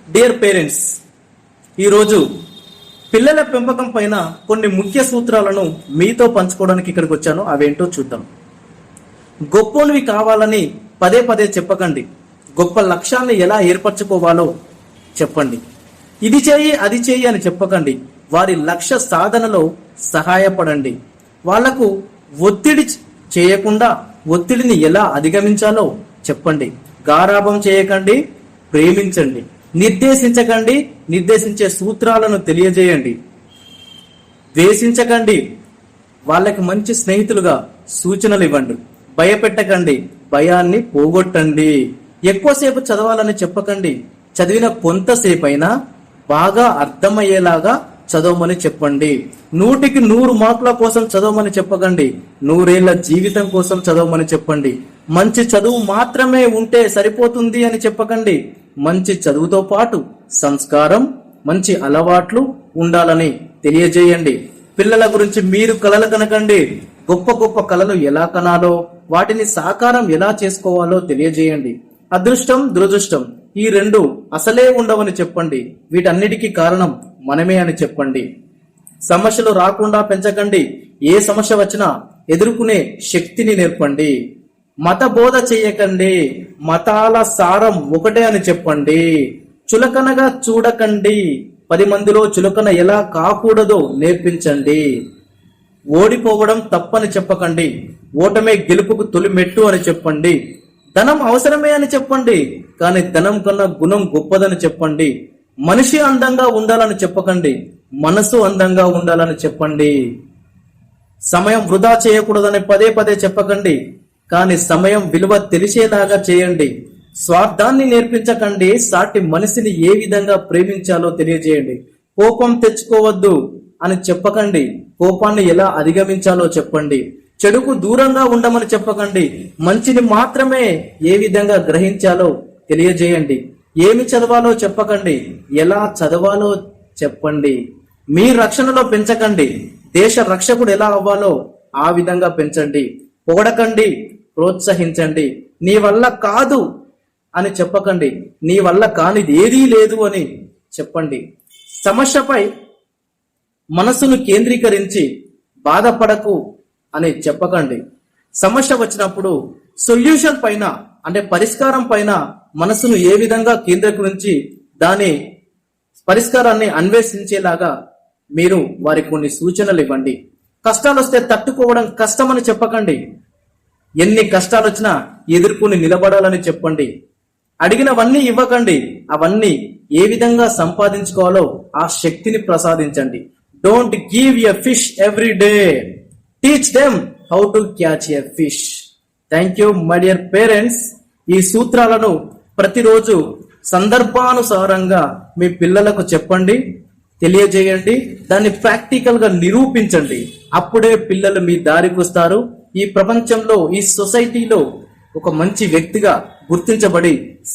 Dear parents, ఈరోజు పిల్లల పెంపకం పైన కొన్ని ముఖ్య సూత్రాలను మీతో పంచుకోవడానికి ఇక్కడికి వచ్చాను. అవేంటో చూద్దాం. గొప్పవి కావాలని పదే పదే చెప్పకండి. గొప్ప లక్ష్యాన్ని ఎలా ఏర్పరచుకోవాలో చెప్పండి. ఇది చేయి అది చేయి అని చెప్పకండి. వారి లక్ష్య సాధనలో సహాయపడండి. వాళ్లకు ఒత్తిడి చేయకుండా ఒత్తిడిని ఎలా అధిగమించాలో చెప్పండి. గారాబం చేయకండి, ప్రేమించండి. నిర్దేశించకండి, నిర్దేశించే సూత్రాలను తెలియజేయండి. ద్వేషించకండి, వాళ్ళకి మంచి స్నేహితులుగా సూచనలు ఇవ్వండి. భయపెట్టకండి, భయాన్ని పోగొట్టండి. ఎక్కువసేపు చదవాలని చెప్పకండి. చదివిన కొంతసేపు అయినా బాగా అర్థమయ్యేలాగా చదవమని చెప్పండి. 100కి 100 మార్కుల కోసం చదవమని చెప్పకండి. 100 ఏళ్ల జీవితం కోసం చదవమని చెప్పండి. మంచి చదువు మాత్రమే ఉంటే సరిపోతుంది అని చెప్పకండి. మంచి చదువుతో పాటు సంస్కారం, మంచి అలవాట్లు ఉండాలని తెలియజేయండి. పిల్లల గురించి మీరు కలలు కనకండి. గొప్ప గొప్ప కలలు ఎలా కనాలో, వాటిని సాకారం ఎలా చేసుకోవాలో తెలియజేయండి. అదృష్టం, దురదృష్టం ఈ రెండు అసలే ఉండవని చెప్పండి. వీటన్నిటికీ కారణం మనమే అని చెప్పండి. సమస్యలు రాకుండా పెంచకండి. ఏ సమస్య వచ్చినా ఎదుర్కొనే శక్తిని నేర్పండి. మత బోధ చేయకండి. మతాల సారం ఒకటే అని చెప్పండి. చులకనగా చూడకండి. 10 మందిలో చులకన ఎలా కాకూడదో నేర్పించండి. ఓడిపోవడం తప్పని చెప్పకండి. ఓటమే గెలుపుకు తొలి మెట్టు అని చెప్పండి. ధనం అవసరమే అని చెప్పండి, కానీ ధనం కన్నా గుణం గొప్పదని చెప్పండి. మనిషి అందంగా ఉండాలని చెప్పకండి, మనసు అందంగా ఉండాలని చెప్పండి. సమయం వృధా చేయకూడదని పదే పదే చెప్పకండి, కానీ సమయం విలువ తెలిసేలాగా చేయండి. స్వార్థాన్ని నేర్పించకండి. సాటి మనిషిని ఏ విధంగా ప్రేమించాలో తెలియజేయండి. కోపం తెచ్చుకోవద్దు అని చెప్పకండి, కోపాన్ని ఎలా అధిగమించాలో చెప్పండి. చెడుకు దూరంగా ఉండమని చెప్పకండి, మంచిని మాత్రమే ఏ విధంగా గ్రహించాలో తెలియజేయండి. ఏమి చదవాలో చెప్పకండి, ఎలా చదవాలో చెప్పండి. మీ రక్షణలో పెంచకండి, దేశ రక్షకుడు ఎలా అవ్వాలో ఆ విధంగా పెంచండి. పొగడకండి, ప్రోత్సహించండి. నీ వల్ల కాదు అని చెప్పకండి, నీ వల్ల కానిది ఏదీ లేదు అని చెప్పండి. సమస్యపై మనసును కేంద్రీకరించి బాధపడకు అని చెప్పకండి. సమస్య వచ్చినప్పుడు సొల్యూషన్ పైన అంటే పరిష్కారం పైన మనసును ఏ విధంగా కేంద్రీకరించి దాని పరిష్కారాన్ని అన్వేషించేలాగా మీరు వారికి కొన్ని సూచనలు ఇవ్వండి. కష్టాలు వస్తే తట్టుకోవడం కష్టమని చెప్పకండి. ఎన్ని కష్టాలు వచ్చినా ఎదుర్కొని నిలబడాలని చెప్పండి. అడిగినవన్నీ ఇవ్వకండి, అవన్నీ ఏ విధంగా సంపాదించుకోవాలో ఆ శక్తిని ప్రసాదించండి. Don't give a fish every day, teach them how to catch a fish. Thank you my dear parents. ఈ సూత్రాలను ప్రతిరోజు సందర్భానుసారంగా మీ పిల్లలకు చెప్పండి, తెలియజేయండి. దాన్ని ప్రాక్టికల్ గా నిరూపించండి. అప్పుడే పిల్లలు మీ దారికి వస్తారు. ఈ ప్రపంచంలో, ఈ సొసైటీలో ఒక మంచి వ్యక్తిగా గుర్తించబడి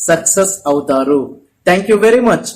సక్సెస్ అవుతారు. Thank you very much.